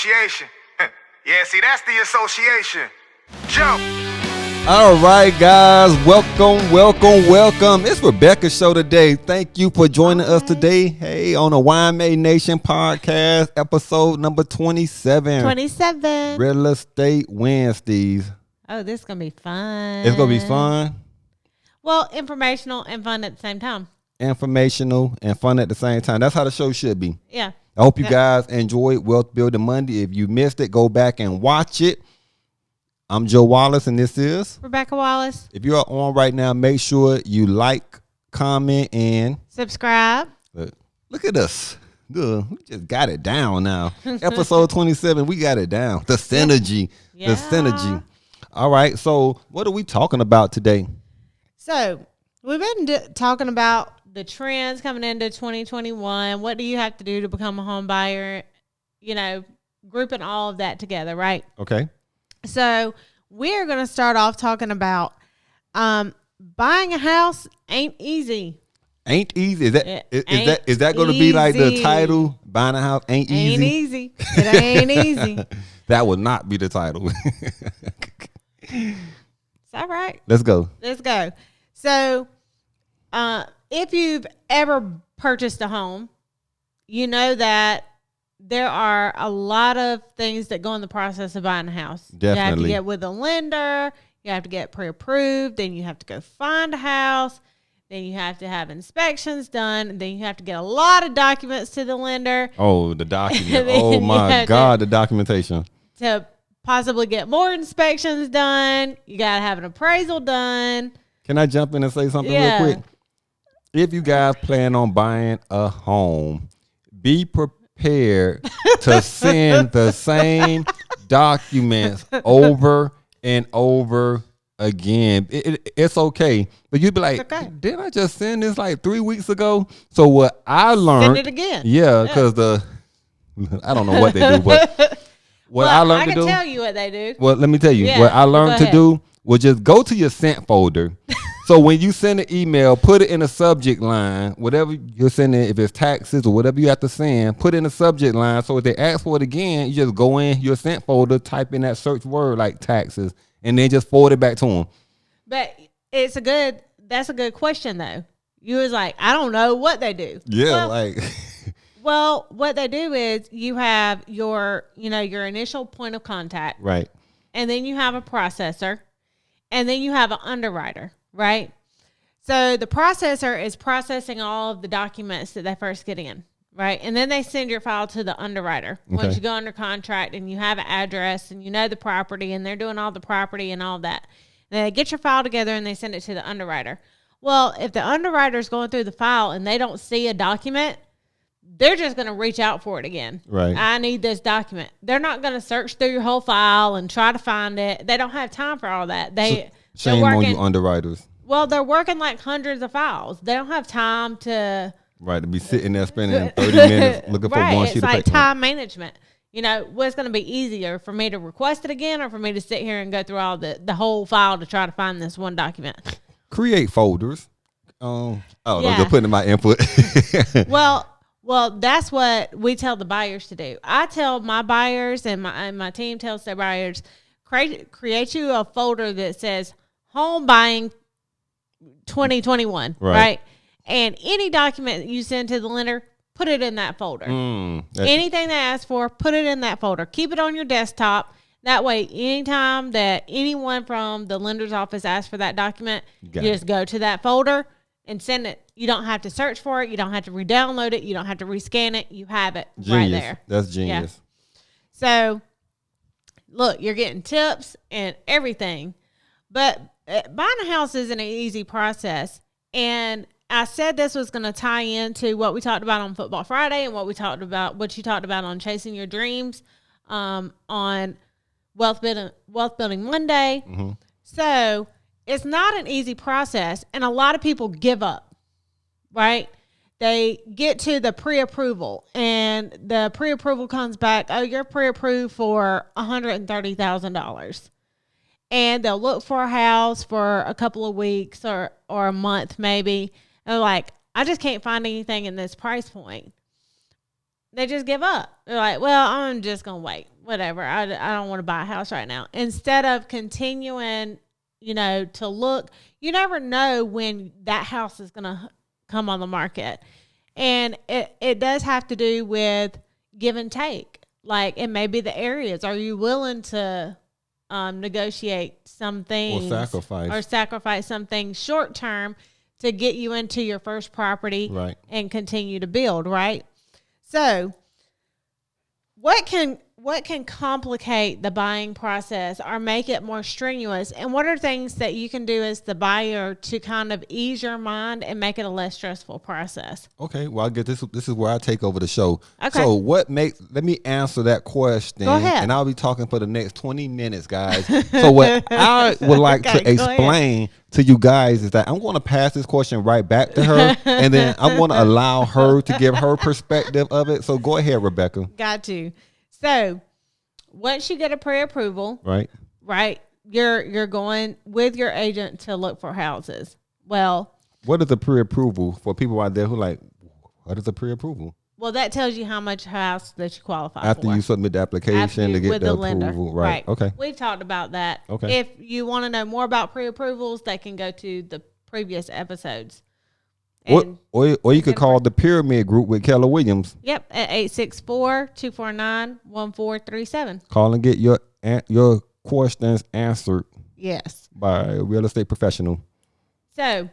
association. Yeah, see, that's the association. Jump. All right, guys. Welcome. It's Rebecca's show today. Thank you for joining us today. Hey, on the YMA Nation podcast, episode number 27. 27. Real Estate Wednesdays. Oh, this is going to be fun. It's going to be fun. Well, informational and fun at the same time. Informational and fun at the same time. That's how the show should be. Yeah. I hope you guys enjoyed Wealth Building Monday. If you missed it, go back and watch it. I'm Joe Wallace, and this is Rebecca Wallace. If you are on right now, make sure you like, comment, and subscribe. Look at us. We just got it down now. Episode 27, we got it down. The synergy. Yeah. The synergy. All right, so what are we talking about today? So we've been talking about the trends coming into 2021. What do you have to do to become a home buyer? You know, grouping all of that together, right? Okay. So we're going to start off talking about buying a house ain't easy. Ain't easy. Is that going to be like the title? Buying a house ain't easy. Ain't easy. It ain't easy. That would not be the title. Is that right? Let's go. So, if you've ever purchased a home, you know that there are a lot of things that go in the process of buying a house. Definitely. You have to get with a lender. You have to get pre-approved. Then you have to go find a house. Then you have to have inspections done. Then you have to get a lot of documents to the lender. Oh, the document. Oh, my God, the documentation. To possibly get more inspections done. You got to have an appraisal done. Can I jump in and say something real quick? If you guys plan on buying a home, be prepared to send the same documents over and over again. It's okay. But you'd be like, okay. Didn't I just send this like 3 weeks ago? So what I learned. Send it again. Yeah, because I don't know what they do, but what I learned to do. I can tell you what they do. Well, let me tell you. Yeah, what I learned to do was just go to your sent folder. So when you send an email, put it in a subject line, whatever you're sending, if it's taxes or whatever you have to send, put it in a subject line. So if they ask for it again, you just go in your sent folder, type in that search word like taxes, and then just forward it back to them. But that's a good question though. You was like, I don't know what they do. Yeah, Well, what they do is you have your initial point of contact. Right. And then you have a processor. And then you have an underwriter, right? So the processor is processing all of the documents that they first get in, right? And then they send your file to the underwriter. Okay. Once you go under contract and you have an address and you know the property and they're doing all the property and all that. And they get your file together and they send it to the underwriter. Well, if the underwriter is going through the file and they don't see a document, they're just going to reach out for it again. Right. I need this document. They're not going to search through your whole file and try to find it. They don't have time for all that. Shame on you underwriters. Well, they're working like hundreds of files. They don't have time to. Right, to be sitting there spending 30 minutes looking for one sheet of paper. It's like time management. You know, what's going to be easier for me to request it again or for me to sit here and go through all the whole file to try to find this one document? Create folders. I'm just putting in my input. Well, that's what we tell the buyers to do. I tell my buyers and my team tells their buyers, create you a folder that says Homebuying 2021, right? And any document that you send to the lender, put it in that folder. Anything they ask for, put it in that folder. Keep it on your desktop. That way, anytime that anyone from the lender's office asks for that document, you just go to that folder and send it. You don't have to search for it. You don't have to re-download it. You don't have to rescan it. You have it right there. That's genius. Yeah. So, look, you're getting tips and everything. But buying a house isn't an easy process. And I said this was going to tie into what we talked about on Football Friday and what you talked about on Chasing Your Dreams on Wealth Building Monday. Mm-hmm. So, it's not an easy process, and a lot of people give up, right? They get to the pre-approval, and the pre-approval comes back, oh, you're pre-approved for $130,000. And they'll look for a house for a couple of weeks or a month maybe, and they're like, I just can't find anything in this price point. They just give up. They're like, well, I'm just going to wait. Whatever. I don't want to buy a house right now. Instead of continuing, to look, you never know when that house is going to come on the market. And it does have to do with give and take. Like, it may be the areas. Are you willing to negotiate some things or sacrifice some things short term to get you into your first property and continue to build, right? So what can complicate the buying process or make it more strenuous? And what are things that you can do as the buyer to kind of ease your mind and make it a less stressful process? Okay, well, I get this. This is where I take over the show. Okay. So let me answer that question. Go ahead. And I'll be talking for the next 20 minutes, guys. So what I would like to explain to you guys is that I'm going to pass this question right back to her. And then I'm going to allow her to give her perspective of it. So go ahead, Rebecca. Got you. So once you get a pre-approval, right, you're going with your agent to look for houses. Well, what is a pre-approval for people out there who like, what is a pre-approval? Well, that tells you how much house that you qualify for. After you submit the application to get the approval. Right. Okay. We've talked about that. Okay. If you want to know more about pre-approvals, they can go to the previous episodes. Or you could call the Pyramid Group with Keller Williams. Yep, at 864-249-1437. Call and get your questions answered. Yes. By a real estate professional. So,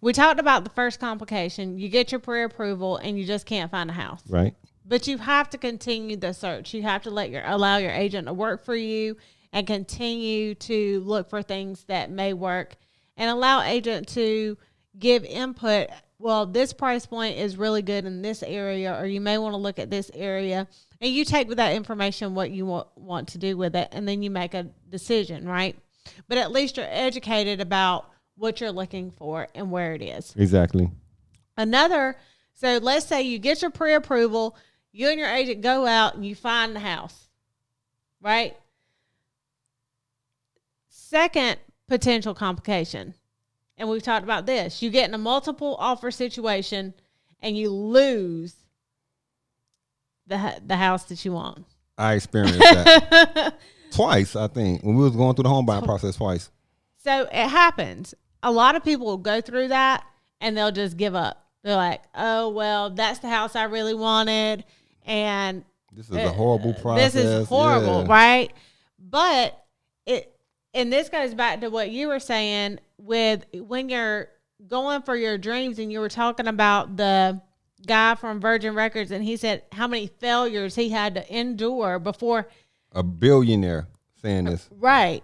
we talked about the first complication. You get your pre-approval and you just can't find a house. Right. But you have to continue the search. You have to allow your agent to work for you and continue to look for things that may work and allow agent to give input. Well, this price point is really good in this area, or you may want to look at this area. And you take with that information what you want to do with it, and then you make a decision, right? But at least you're educated about what you're looking for and where it is. Exactly. So let's say you get your pre-approval, you and your agent go out and you find the house, right? Second potential complication. And we've talked about this. You get in a multiple offer situation and you lose the house that you want. I experienced that twice, I think, when we was going through the home buying process twice. So it happens. A lot of people will go through that and they'll just give up. They're like, oh, well, that's the house I really wanted. And this is a horrible process. This is horrible, right? But and this goes back to what you were saying with when you're going for your dreams, and you were talking about the guy from Virgin Records, and he said how many failures he had to endure before. A billionaire saying this. Right.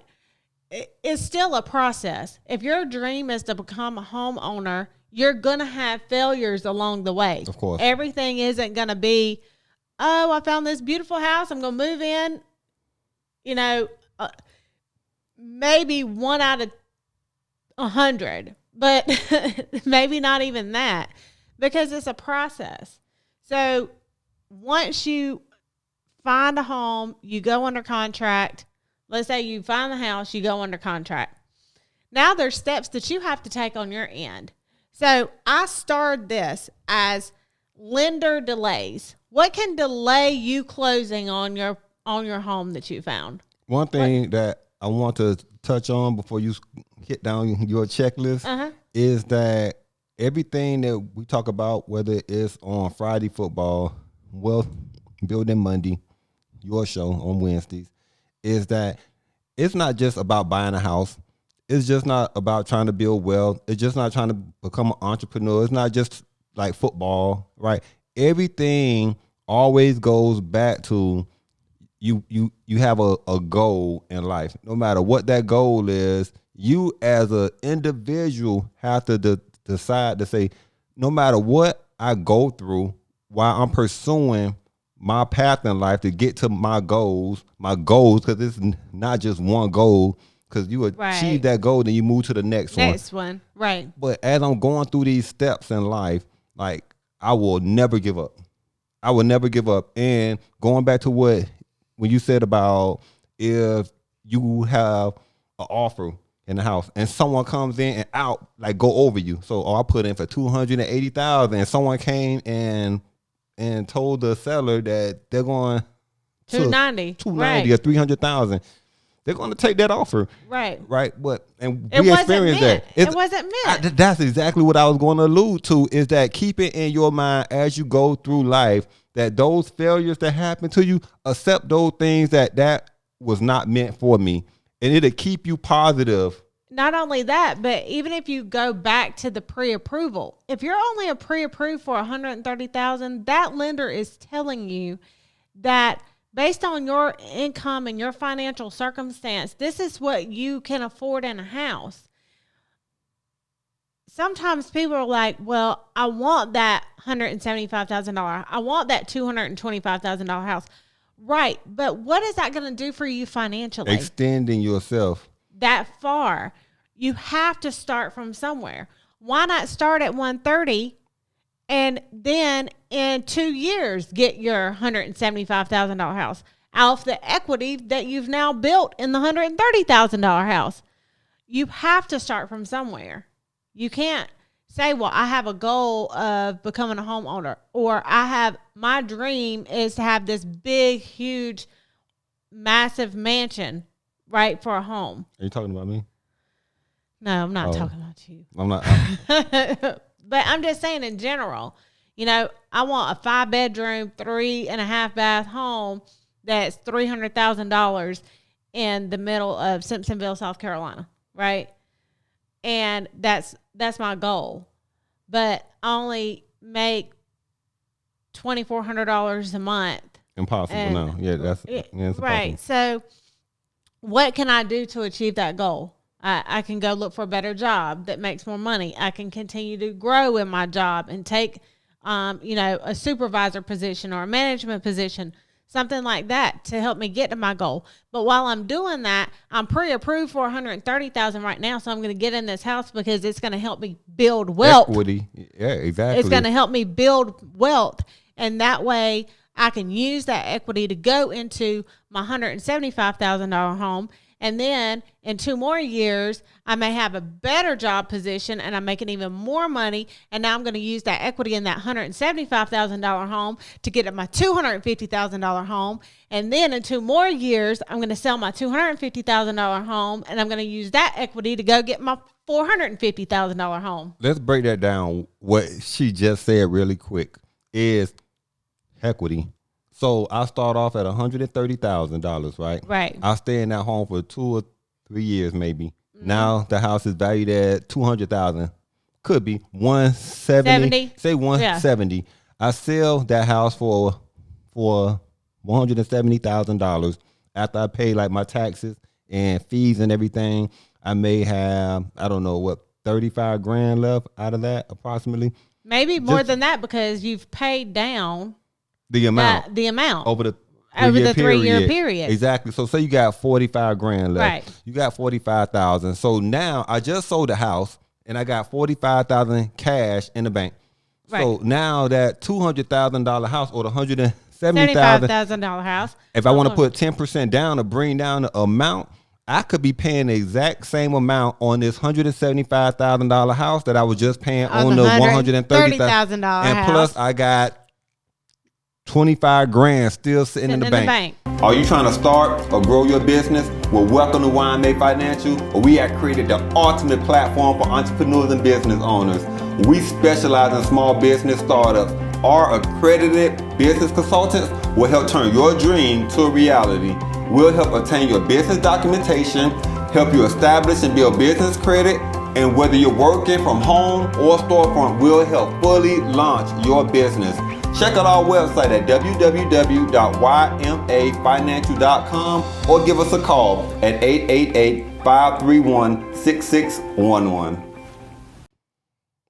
It's still a process. If your dream is to become a homeowner, you're going to have failures along the way. Of course. Everything isn't going to be, oh, I found this beautiful house, I'm going to move in. Maybe 1 out of 100, but maybe not even that, because it's a process. So once you find a home, you go under contract. Let's say you find the house, you go under contract. Now there's steps that you have to take on your end. So I starred this as lender delays. What can delay you closing on your home that you found? One thing that I want to touch on before you hit down your checklist is that everything that we talk about, whether it's on Friday football, Wealth Building Monday, your show on Wednesdays, is that it's not just about buying a house. It's just not about trying to build wealth. It's just not trying to become an entrepreneur. It's not just like football, right? Everything always goes back to you have a goal in life. No matter what that goal is, you as an individual have to decide to say, no matter what I go through while I'm pursuing my path in life to get to my goals, because it's not just one goal, because you achieve that goal, then you move to the next one. Right. But as I'm going through these steps in life, like, I will never give up. I will never give up. And going back to when you said about if you have an offer in the house and someone comes in and go over you. So I put in for $280,000 and someone came and and told the seller that they're going to 290, 290 or 300,000, they're going to take that offer. Right. But and It we wasn't experienced meant. that. It wasn't meant. That's exactly what I was going to allude to, is that keep it in your mind as you go through life, that those failures that happen to you, accept those things that was not meant for me. And it'll keep you positive. Not only that, but even if you go back to the pre-approval, if you're only a pre-approved for $130,000, that lender is telling you that based on your income and your financial circumstance, this is what you can afford in a house. Sometimes people are like, well, I want that $175,000. I want that $225,000 house. Right. But what is that going to do for you financially? Extending yourself that far. You have to start from somewhere. Why not start at 130 and then in 2 years get your $175,000 house off the equity that you've now built in the $130,000 house? You have to start from somewhere. You can't say, well, I have a goal of becoming a homeowner, or my dream is to have this big, huge, massive mansion, right, for a home. Are you talking about me? No, I'm not talking about you. I'm not. But I'm just saying in general, I want a 5-bedroom, 3.5 bath home that's $300,000 in the middle of Simpsonville, South Carolina, right? And that's my goal. But I only make $2,400 a month. Impossible. No. Yeah, it's impossible. Right. So what can I do to achieve that goal? I can go look for a better job that makes more money. I can continue to grow in my job and take, a supervisor position or a management position, something like that to help me get to my goal. But while I'm doing that, I'm pre-approved for $130,000 right now. So I'm going to get in this house because it's going to help me build wealth. Equity. Yeah, exactly. It's going to help me build wealth. And that way I can use that equity to go into my $175,000 home. And then in 2 more years, I may have a better job position and I'm making even more money. And now I'm going to use that equity in that $175,000 home to get at my $250,000 home. And then in 2 more years, I'm going to sell my $250,000 home and I'm going to use that equity to go get my $450,000 home. Let's break that down. What she just said really quick is equity. So I start off at $130,000, right? Right. I stay in that home for 2 or 3 years, maybe. Mm-hmm. Now the house is valued at $200,000. Could be 170. Say 170. Yeah. I sell that house for $170,000 after I pay like my taxes and fees and everything. I may have, I don't know what, 35 grand left out of that approximately. Maybe more than that because you've paid down the amount over the 3-year period. Exactly. So say you got 45 grand left. Right. You got 45,000. So now I just sold the house and I got 45,000 cash in the bank. Right. So now that $200,000 house or the $170,000 house. If I want to put 10% down to bring down the amount, I could be paying the exact same amount on this $175,000 house that I was just paying on the $130,000 house. And plus I got 25 grand still sitting in the bank. Are you trying to start or grow your business? Well, welcome to YMA Financial, where we have created the ultimate platform for entrepreneurs and business owners. We specialize in small business startups. Our accredited business consultants will help turn your dream to a reality. We'll help obtain your business documentation, help you establish and build business credit, and whether you're working from home or storefront, we'll help fully launch your business. Check out our website at www.ymafinancial.com or give us a call at 888-531-6611.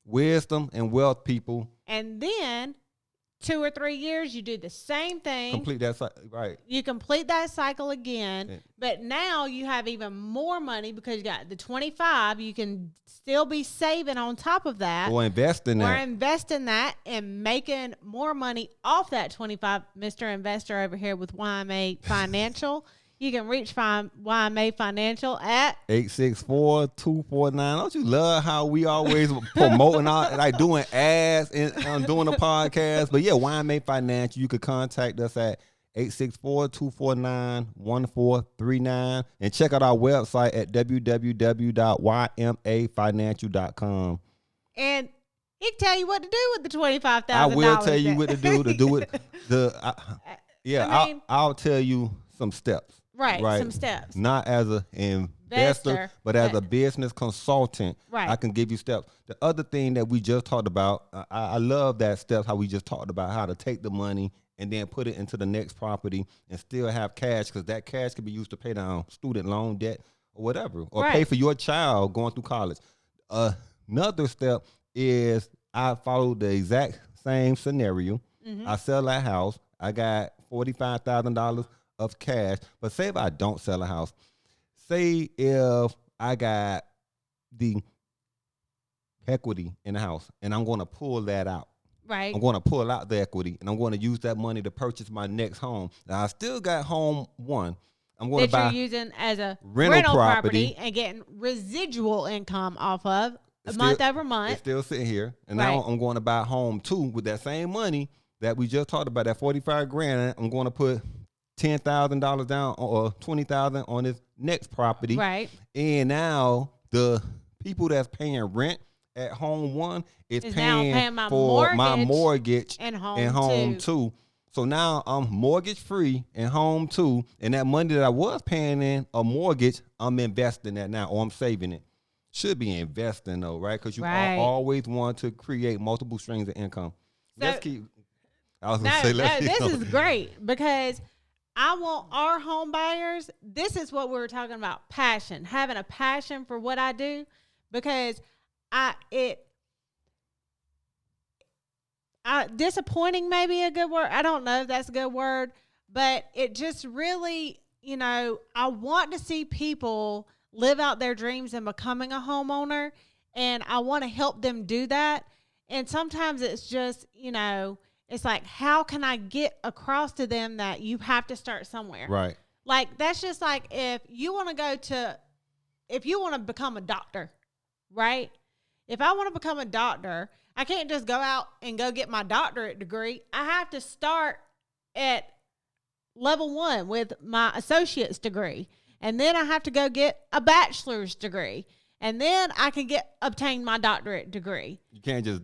Wisdom and wealth, people. And then 2 or 3 years, you do the same thing. Complete that cycle, right. You complete that cycle again, yeah. But now you have even more money because you got the 25. You can still be saving on top of that. Or invest in that. Or invest in that and making more money off that 25. Mr. Investor over here with YMA Financial. You can reach YMA Financial at 864-249. Don't you love how we always promoting like doing ads and doing a podcast? But yeah, YMA Financial. You could contact us at 864-249-1439 and check out our website at www.ymafinancial.com. And he can tell you what to do with the $25,000. I will tell you what to do it. I'll tell you some steps. Right, some steps. Not as an investor, but as a business consultant. Right. I can give you steps. The other thing that we just talked about, I love that steps, how we just talked about how to take the money and then put it into the next property and still have cash, because that cash can be used to pay down student loan debt or whatever, or pay for your child going through college. Another step is I follow the exact same scenario. Mm-hmm. I sell that house. I got $45,000 of cash. But say if I don't sell a house, say if I got the equity in the house and I'm going to pull that out. Right. I'm going to pull out the equity and I'm going to use that money to purchase my next home. Now I still got home one. I'm going to buy you're using as a rental property and getting residual income off of month over month. It's still sitting here. And now I'm going to buy home two with that same money that we just talked about, that $45,000. I'm going to put $10,000 down or $20,000 on this next property. Right. And now the people that's paying rent at home one is paying for my mortgage and home two. So now I'm mortgage free and home two. And that money that I was paying in a mortgage, I'm investing that now, or I'm saving it. Should be investing though, right? Because you always want to create multiple streams of income. So, this is great, because I want our home buyers. This is what we were talking about. Passion, having a passion for what I do, because disappointing may be a good word. I don't know if that's a good word, but it just really, I want to see people live out their dreams and becoming a homeowner, and I want to help them do that. And sometimes it's just, it's like, how can I get across to them that you have to start somewhere? Right. Like, that's just like if you want to become a doctor, right? If I want to become a doctor, I can't just go out and go get my doctorate degree. I have to start at level 1 with my associate's degree. And then I have to go get a bachelor's degree. And then I can obtain my doctorate degree. You can't just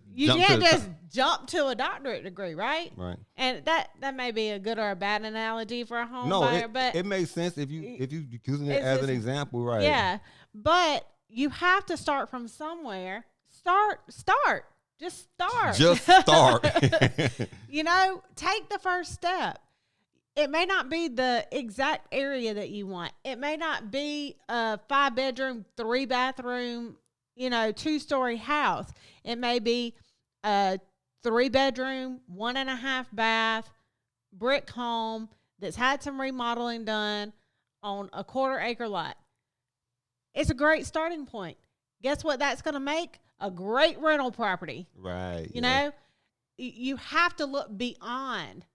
jump to a doctorate degree, right? Right. And that may be a good or a bad analogy for a home buyer, but it makes sense if you using it as an example, right? Yeah. But you have to start from somewhere. Start. Just start. Just start. Take the first step. It may not be the exact area that you want. It may not be a 5-bedroom, 3-bathroom, 2-story house. It may be a 3-bedroom, 1.5-bath brick home that's had some remodeling done on a 1/4-acre lot. It's a great starting point. Guess what that's going to make? A great rental property. Right. You have to look beyond.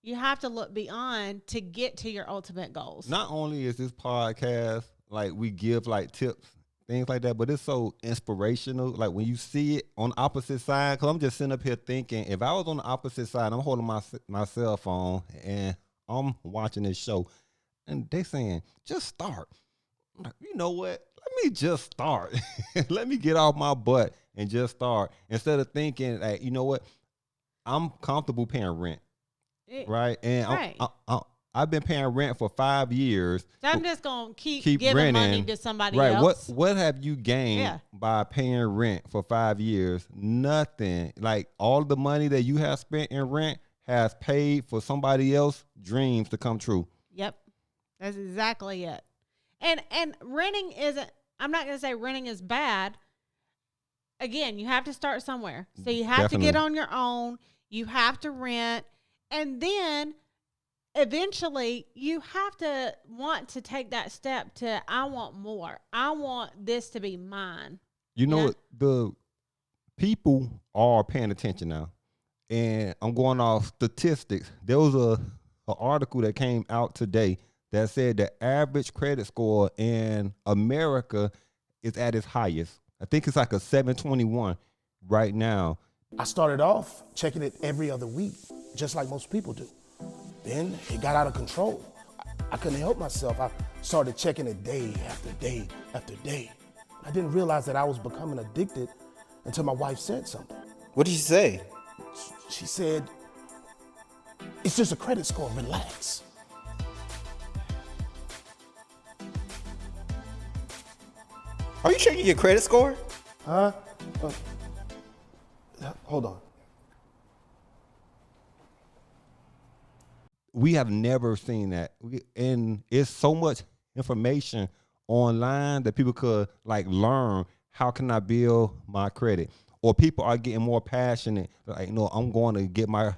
You have to look beyond to get to your ultimate goals. Not only is this podcast, like, we give like tips, things like that, but it's so inspirational. Like, when you see it on the opposite side, because I'm just sitting up here thinking, if I was on the opposite side, I'm holding my cell phone and I'm watching this show and they saying, just start. I'm like, you know what? Let me just start. Let me get off my butt and just start. Instead of thinking, like, you know what? I'm comfortable paying rent. Right. And I've been paying rent for 5 years. So I'm just going to keep giving renting money to somebody Right. else. What have you gained by paying rent for 5 years? Nothing. Like, all the money that you have spent in rent has paid for somebody else's dreams to come true. Yep. That's exactly it. And renting isn't, I'm not going to say renting is bad. Again, you have to start somewhere. So you have to get on your own. You have to rent. And then eventually you have to want to take that step to, I want more. I want this to be mine. The people are paying attention now. And I'm going off statistics. There was an article that came out today that said the average credit score in America is at its highest. I think it's like a 721 right now. I started off checking it every other week, just like most people do. Then it got out of control. I couldn't help myself. I started checking it day after day after day. I didn't realize that I was becoming addicted until my wife said something. What did she say? She said, "It's just a credit score, relax." Are you checking your credit score? Hold on. We have never seen that. And it's so much information online that people could like learn how can I build my credit. Or people are getting more passionate. Like, no, I'm going to get my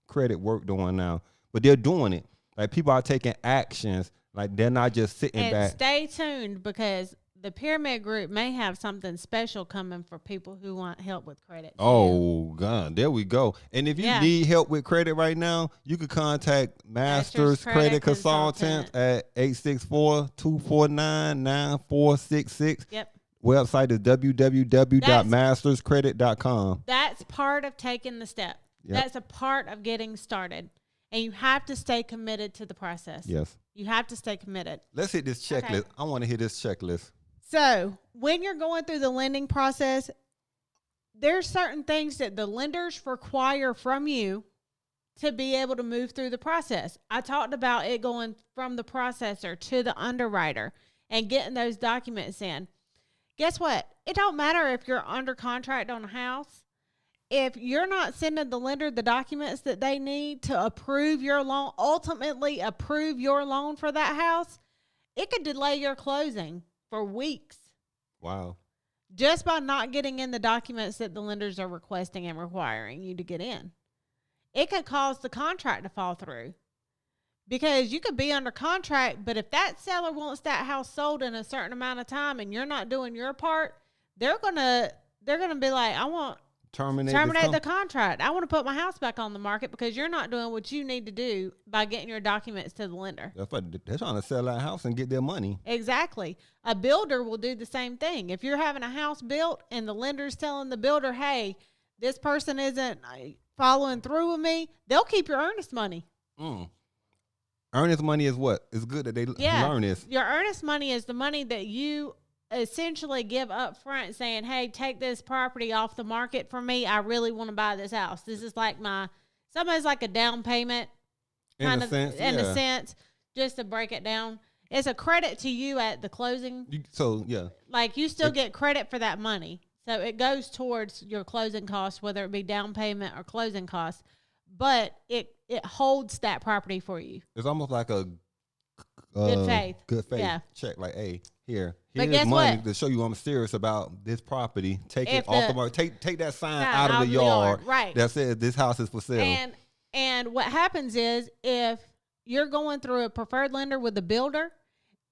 credit work done now. But they're doing it. Like people are taking actions. Like they're not just sitting And back. stay tuned because the Pyramid Group may have something special coming for people who want help with credit. Oh, God. There we go. And if you need help with credit right now, you can contact Masters Credit Consultants at 864-249-9466. Yep. Website is www.masterscredit.com. That's part of taking the step. Yep. That's a part of getting started. And you have to stay committed to the process. Yes. You have to stay committed. Let's hit this checklist. Okay. I want to hit this checklist. So when you're going through the lending process, there's certain things that the lenders require from you to be able to move through the process. I talked about it going from the processor to the underwriter and getting those documents in. Guess what? It don't matter if you're under contract on a house. If you're not sending the lender the documents that they need to approve your loan, ultimately approve your loan for that house, it could delay your closing for weeks. Wow. Just by not getting in the documents that the lenders are requesting and requiring you to get in. It could cause the contract to fall through. Because you could be under contract, but if that seller wants that house sold in a certain amount of time and you're not doing your part, they're gonna be like, I want Terminate the contract. I want to put my house back on the market because you're not doing what you need to do by getting your documents to the lender. They're trying to sell that house and get their money. Exactly. A builder will do the same thing. If you're having a house built and the lender's telling the builder, hey, this person isn't following through with me, they'll keep your earnest money. Earnest money is what? It's good that they learn this. Your earnest money is the money that you essentially give up front saying, hey, take this property off the market for me. I really want to buy this house. This is like somebody's like a down payment In a sense, just to break it down. It's a credit to you at the closing. Like you still get credit for that money. So it goes towards your closing costs, whether it be down payment or closing costs, but it holds that property for you. It's almost like a good faith check. Like, hey, here's guess money what? to show you I'm serious about this property. Take it off the market. Take that sign out of the yard. Right. That says this house is for sale. And what happens is if you're going through a preferred lender with the builder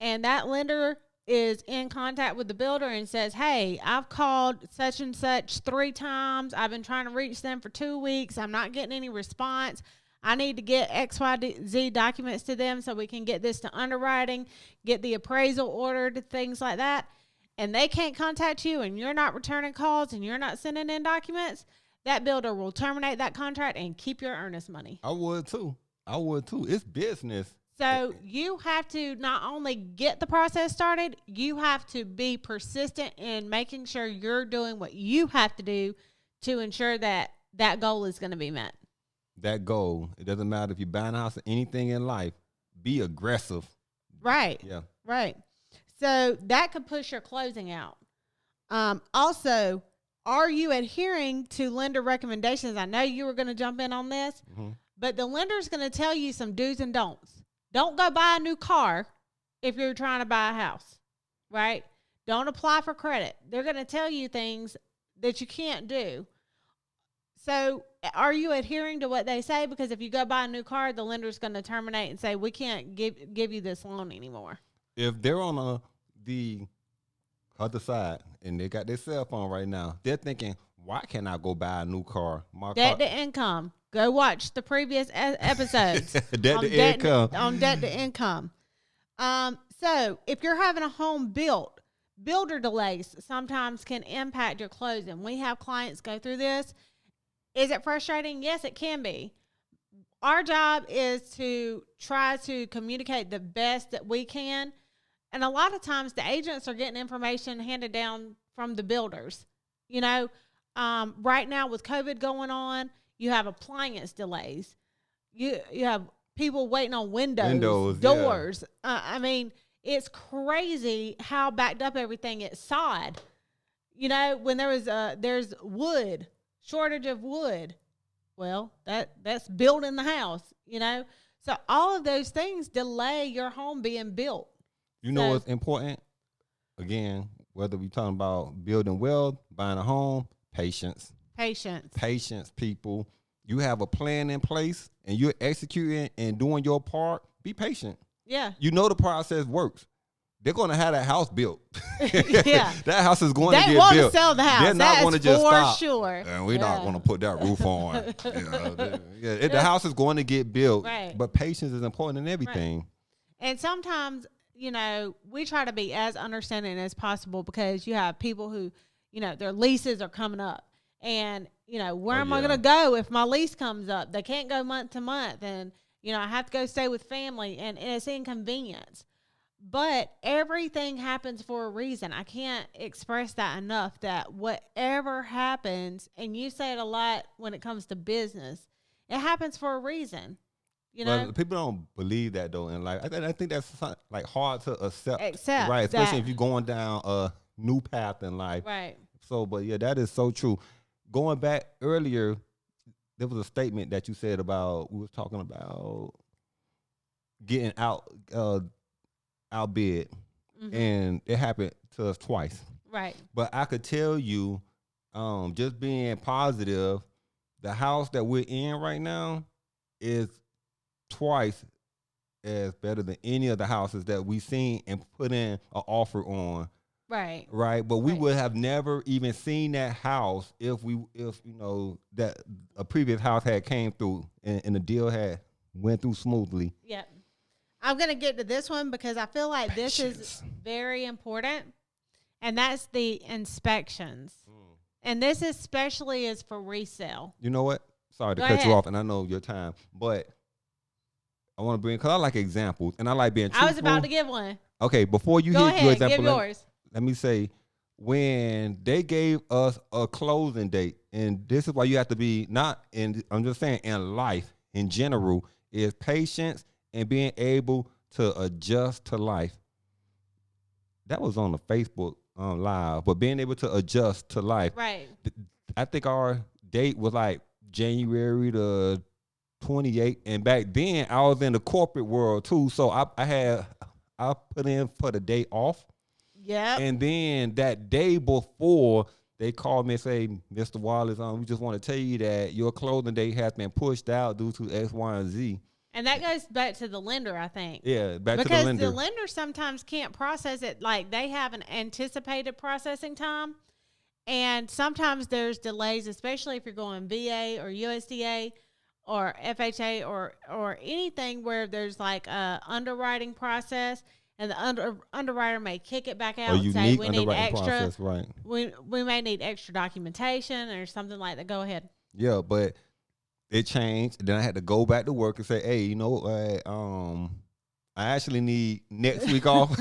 and that lender is in contact with the builder and says, hey, I've called such and such 3 times. I've been trying to reach them for 2 weeks. I'm not getting any response. I need to get XYZ documents to them so we can get this to underwriting, get the appraisal ordered, things like that. And they can't contact you and you're not returning calls and you're not sending in documents, that builder will terminate that contract and keep your earnest money. I would too. It's business. So you have to not only get the process started, you have to be persistent in making sure you're doing what you have to do to ensure that that goal is going to be met. That goal, it doesn't matter if you're buying a house or anything in life, be aggressive. Right. Yeah. Right. So that could push your closing out. Also, are you adhering to lender recommendations? I know you were going to jump in on this, but the lender's going to tell you some do's and don'ts. Don't go buy a new car if you're trying to buy a house, right? Don't apply for credit. They're going to tell you things that you can't do. So are you adhering to what they say? Because if you go buy a new car, the lender's going to terminate and say, we can't give you this loan anymore. If they're on the other side and they got their cell phone right now, they're thinking, why can't I go buy a new car? Debt to income. Go watch the previous episodes debt to income. On debt to income. So if you're having a home built, builder delays sometimes can impact your closing. We have clients go through this. Is it frustrating? Yes, it can be. Our job is to try to communicate the best that we can. And a lot of times the agents are getting information handed down from the builders. You know, right now with COVID going on, you have appliance delays. You have people waiting on windows doors. Yeah. I mean, it's crazy how backed up everything is. Sod. You know, when there's wood, shortage of wood. Well, that's building the house, you know. So all of those things delay your home being built. You know what's important? Again, whether we're talking about building wealth, buying a home, patience. Patience, people. You have a plan in place and you're executing and doing your part, be patient. Yeah. You know the process works. They're going to have that house built. Yeah. That house is going to get built. They want to sell the house. They're not going to just stop. Sure. And we're not going to put that roof on. The house is going to get built. Right. But patience is important in everything. Right. And sometimes, you know, we try to be as understanding as possible because you have people who, you know, their leases are coming up. And, you know, where am I going to go if my lease comes up? They can't go month to month. And, you know, I have to go stay with family. And it's inconvenience. But everything happens for a reason. I can't express that enough, that whatever happens, and you say it a lot when it comes to business, it happens for a reason. You know, well, people don't believe that though in life. I think that's like hard to accept, right? Especially that, if you're going down a new path in life, right? So, but yeah, that is so true. Going back earlier, there was a statement that you said about, we was talking about getting outbid, and it happened to us twice. Right. But I could tell you, just being positive, the house that we're in right now is twice as better than any of the houses that we've seen and put in an offer on. Right. Right. But we would have never even seen that house if you know that a previous house had came through and the deal had went through smoothly. Yep. I'm going to get to this one because I feel like this is very important, and that's the inspections. And this especially is for resale. You know what? Sorry to cut you off, and I know your time, but I want to bring, because I like examples, and I like being truthful. I was about to give one. Okay, before you Go hit ahead, your example, give yours. Let me say, when they gave us a closing date, and this is why you have to be, I'm just saying in life, in general, is patience and being able to adjust to life. That was on the Facebook Live, but being able to adjust to life. Right. I think our date was like January the 28th, and back then I was in the corporate world too, so I put in for the day off. Yeah. And then that day before, they called me and say, Mr. Wallace, we just want to tell you that your closing date has been pushed out due to X, Y, and Z. And that goes back to the lender, I think. Yeah, back to the because lender. the lender sometimes can't process it. Like, they have an anticipated processing time. And sometimes there's delays, especially if you're going VA or USDA or FHA or anything where there's like a underwriting process. And the underwriter may kick it back out and say, we need extra. Process, right. We may need extra documentation or something like that. Go ahead. Yeah, but it changed. Then I had to go back to work and say, hey, you know, I actually need next week off.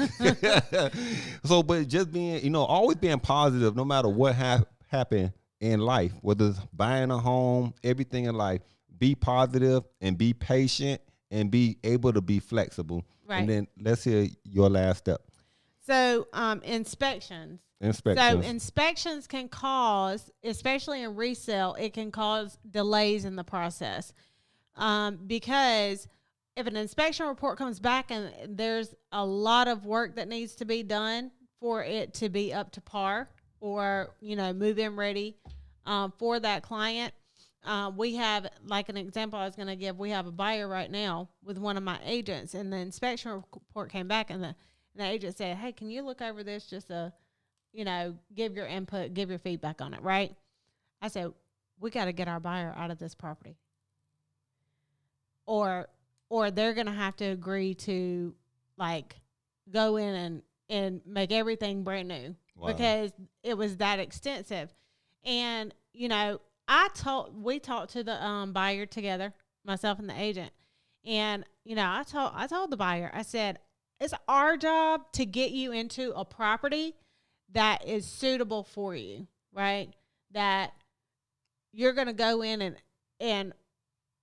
So, but just being, always being positive, no matter what happened in life, whether it's buying a home, everything in life, be positive and be patient and be able to be flexible. Right. And then let's hear your last step. So, inspections. So inspections can cause, especially in resale, it can cause delays in the process. Because if an inspection report comes back and there's a lot of work that needs to be done for it to be up to par or, move-in ready for that client, we have, like an example I was going to give, we have a buyer right now with one of my agents, and the inspection report came back, and the agent said, hey, can you look over this just to, give your input, give your feedback on it, right? I said, we got to get our buyer out of this property. Or they're going to have to agree to, like, go in and make everything brand new because it was that extensive. And, you know, we talked to the buyer together, myself and the agent. And, you know, I told the buyer, I said, it's our job to get you into a property that is suitable for you, right? That you're going to go in and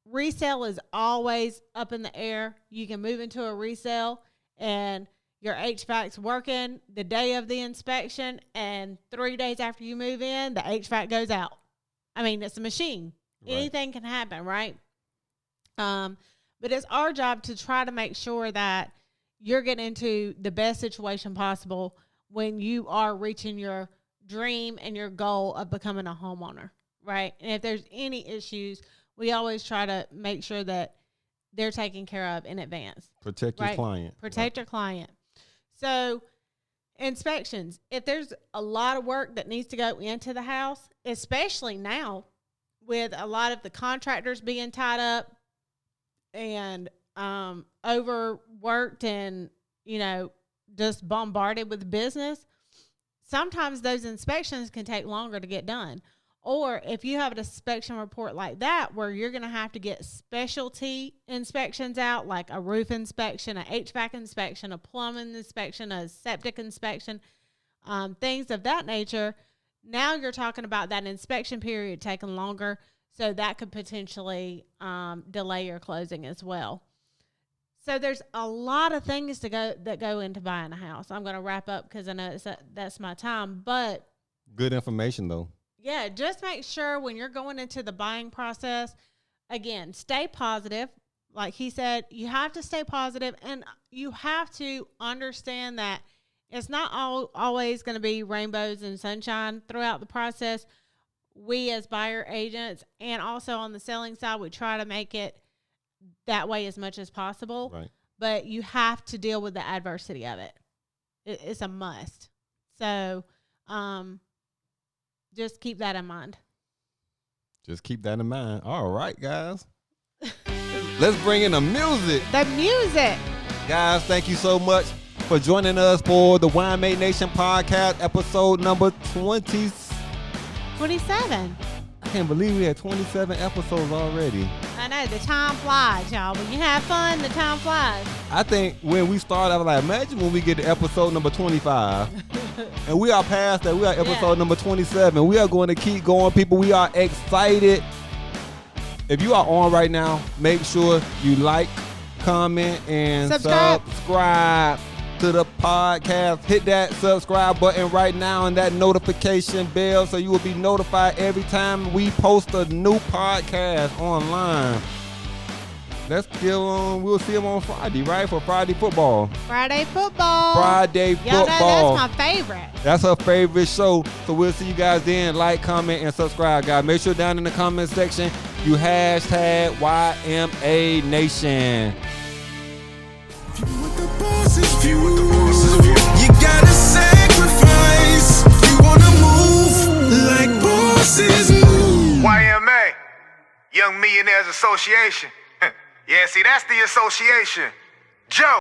resale is always up in the air. You can move into a resale and your HVAC's working the day of the inspection, and 3 days after you move in, the HVAC goes out. I mean, it's a machine. Right. Anything can happen, right? But it's our job to try to make sure that you're getting into the best situation possible when you are reaching your dream and your goal of becoming a homeowner, right? And if there's any issues, we always try to make sure that they're taken care of in advance. Protect your client. Protect your client. So inspections, if there's a lot of work that needs to go into the house, especially now with a lot of the contractors being tied up and overworked and, you know, just bombarded with business, sometimes those inspections can take longer to get done. Or if you have an inspection report like that where you're going to have to get specialty inspections out, like a roof inspection, a HVAC inspection, a plumbing inspection, a septic inspection, things of that nature, now you're talking about that inspection period taking longer, so that could potentially delay your closing as well. So there's a lot of things that go into buying a house. I'm going to wrap up because I know that's my time, but good information though. Yeah, just make sure when you're going into the buying process, again, stay positive. Like he said, you have to stay positive, and you have to understand that it's not always going to be rainbows and sunshine throughout the process. We as buyer agents and also on the selling side, we try to make it that way as much as possible. Right. But you have to deal with the adversity of it. It's a must. So, just keep that in mind. Just keep that in mind. All right, guys. Let's bring in the music. The music. Guys, thank you so much for joining us for the YMA Nation podcast, episode number 27. I can't believe we had 27 episodes already. I know, the time flies, y'all. When you have fun, the time flies. I think when we start, I was like, imagine when we get to episode number 25. And we are past that. We are episode number 27. We are going to keep going, people. We are excited. If you are on right now, make sure you like, comment, and subscribe to the podcast. Hit that subscribe button right now and that notification bell so you will be notified every time we post a new podcast online. Let's give them, we'll see them on Friday, right? For Friday football. Friday football. Y'all know that's my favorite. That's her favorite show. So we'll see you guys then. Like, comment, and subscribe, guys. Make sure down in the comment section you hashtag YMA Nation. If you want the boss's view, you gotta sacrifice. You wanna move like bosses move. YMA, Young Millionaires Association. Yeah, see, that's the association. Joe.